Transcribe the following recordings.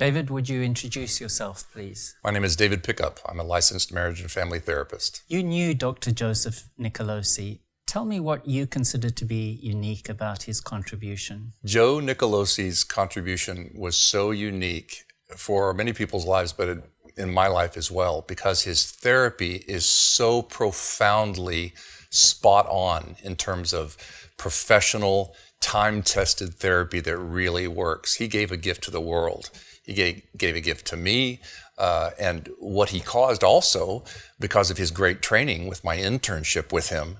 David, would you introduce yourself, please? My name is David Pickup. I'm a licensed marriage and family therapist. You knew Dr. Joseph Nicolosi. Tell me what you consider to be unique about his contribution. Joe Nicolosi's contribution was so unique for many people's lives, but in my life as well, because his therapy is so profoundly spot on in terms of professional, time-tested therapy that really works. He gave a gift to the world. He gave a gift to me, and what he caused also, because of his great training with my internship with him,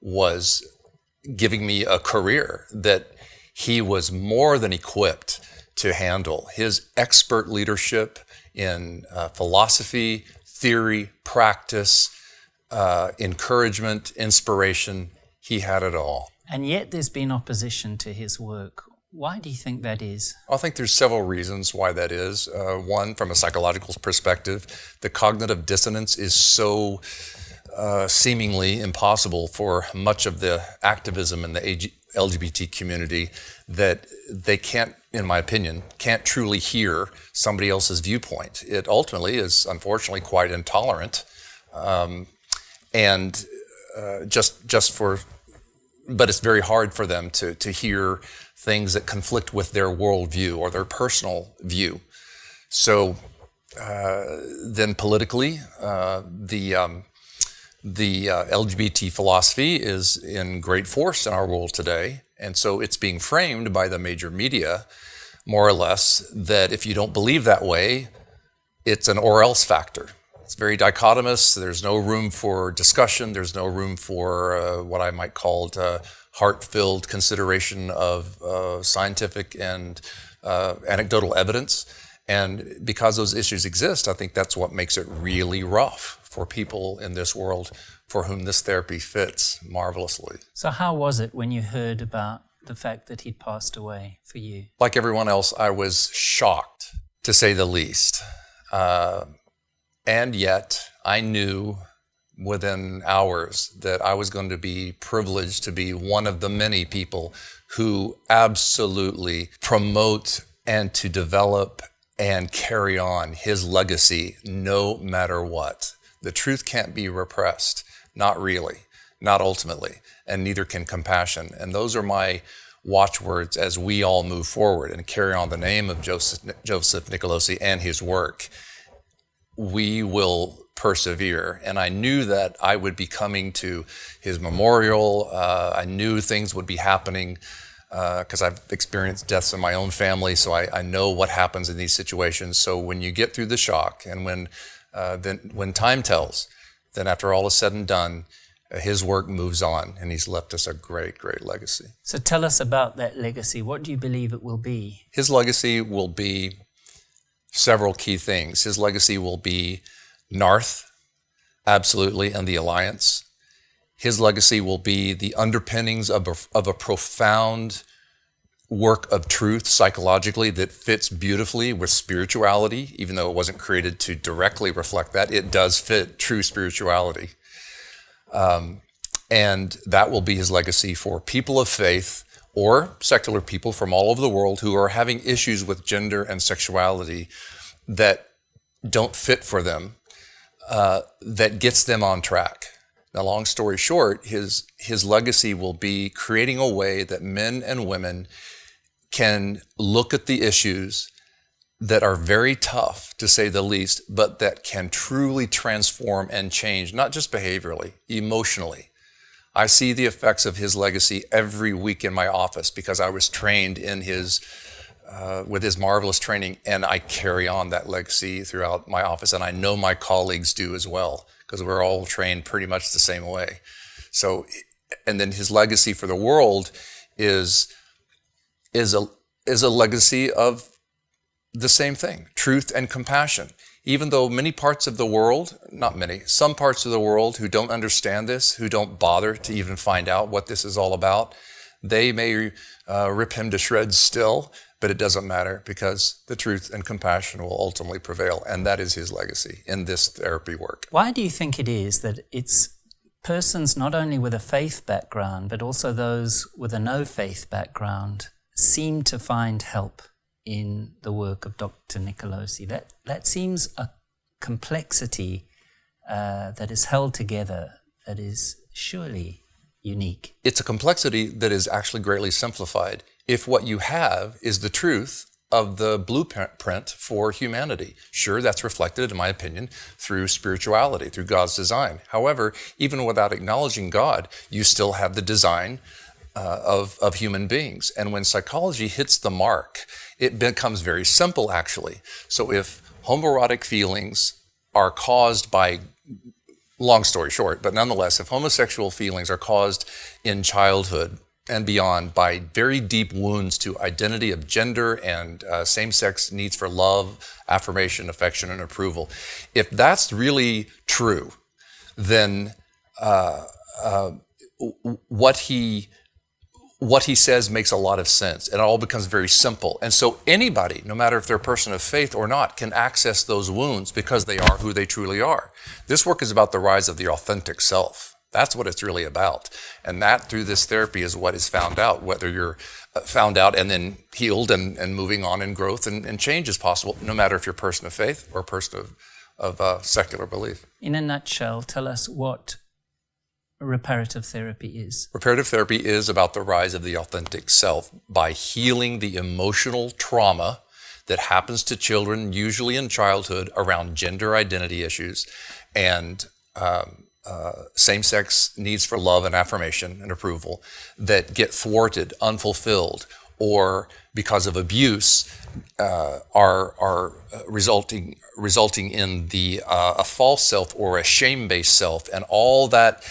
was giving me a career that he was more than equipped to handle. His expert leadership in philosophy, theory, practice, encouragement, inspiration, he had it all. And yet there's been opposition to his work. Why do you think that is? I think there's several reasons why that is. One, from a psychological perspective, the cognitive dissonance is so seemingly impossible for much of the activism in the LGBT community that they can't, in my opinion, can't truly hear somebody else's viewpoint. It ultimately is, unfortunately, quite intolerant, but it's very hard for them to hear things that conflict with their worldview or their personal view. So then politically, the LGBT philosophy is in great force in our world today. And so it's being framed by the major media, more or less, that if you don't believe that way, it's an or else factor. It's very dichotomous. There's no room for discussion. There's no room for what I might call heart-filled consideration of scientific and anecdotal evidence. And because those issues exist, I think that's what makes it really rough for people in this world for whom this therapy fits marvelously. So how was it when you heard about the fact that he'd passed away for you? Like everyone else, I was shocked, to say the least. And yet, I knew within hours that I was going to be privileged to be one of the many people who absolutely promote and to develop and carry on his legacy no matter what. The truth can't be repressed. Not really, not ultimately, and neither can compassion. And those are my watchwords as we all move forward and carry on the name of Joseph Nicolosi and his work. We will persevere. And I knew that I would be coming to his memorial. I knew things would be happening because I've experienced deaths in my own family, so I know what happens in these situations. So when you get through the shock and when time tells, then after all is said and done, his work moves on, and he's left us a great, great legacy. So tell us about that legacy. What do you believe it will be? His legacy will be several key things. His legacy will be NARTH, absolutely, and the Alliance. His legacy will be the underpinnings of a profound work of truth psychologically that fits beautifully with spirituality, even though it wasn't created to directly reflect that. It does fit true spirituality. And that will be his legacy for people of faith or secular people from all over the world who are having issues with gender and sexuality that don't fit for them, that gets them on track. Now, long story short, his legacy will be creating a way that men and women can look at the issues that are very tough, to say the least, but that can truly transform and change, not just behaviorally, emotionally. I see the effects of his legacy every week in my office because I was trained in with his marvelous training, and I carry on that legacy throughout my office, and I know my colleagues do as well, because we're all trained pretty much the same way. So, and then his legacy for the world is a legacy of the same thing, truth and compassion. Even though many parts of the world, not many, some parts of the world who don't understand this, who don't bother to even find out what this is all about, they may rip him to shreds still, but it doesn't matter because the truth and compassion will ultimately prevail. And that is his legacy in this therapy work. Why do you think it is that it's persons not only with a faith background, but also those with a no faith background seem to find help in the work of Dr. Nicolosi? That seems a complexity that is held together that is surely unique. It's a complexity that is actually greatly simplified if what you have is the truth of the blueprint for humanity. Sure, that's reflected, in my opinion, through spirituality, through God's design. However, even without acknowledging God, you still have the design of human beings. And when psychology hits the mark, it becomes very simple, actually. So if homoerotic feelings are caused by, long story short, but nonetheless, if homosexual feelings are caused in childhood and beyond by very deep wounds to identity of gender and same-sex needs for love, affirmation, affection, and approval, if that's really true, then what he says makes a lot of sense. It all becomes very simple. And so anybody, no matter if they're a person of faith or not, can access those wounds because they are who they truly are. This work is about the rise of the authentic self. That's what it's really about. And that, through this therapy, is what is found out, whether you're found out and then healed and moving on in growth and change is possible, no matter if you're a person of faith or a person of secular belief. In a nutshell, tell us what reparative therapy is. Reparative therapy is about the rise of the authentic self by healing the emotional trauma that happens to children, usually in childhood, around gender identity issues and same-sex needs for love and affirmation and approval that get thwarted, unfulfilled, or because of abuse are resulting in a false self or a shame-based self, and all that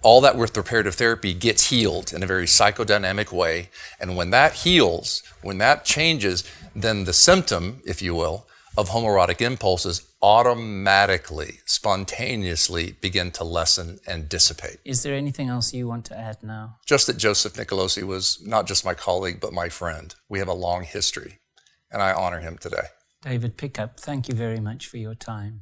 with reparative therapy gets healed in a very psychodynamic way. And when that heals, when that changes, then the symptom, if you will, of homoerotic impulses automatically, spontaneously begin to lessen and dissipate. Is there anything else you want to add now? Just that Joseph Nicolosi was not just my colleague, but my friend. We have a long history, and I honor him today. David Pickup, thank you very much for your time.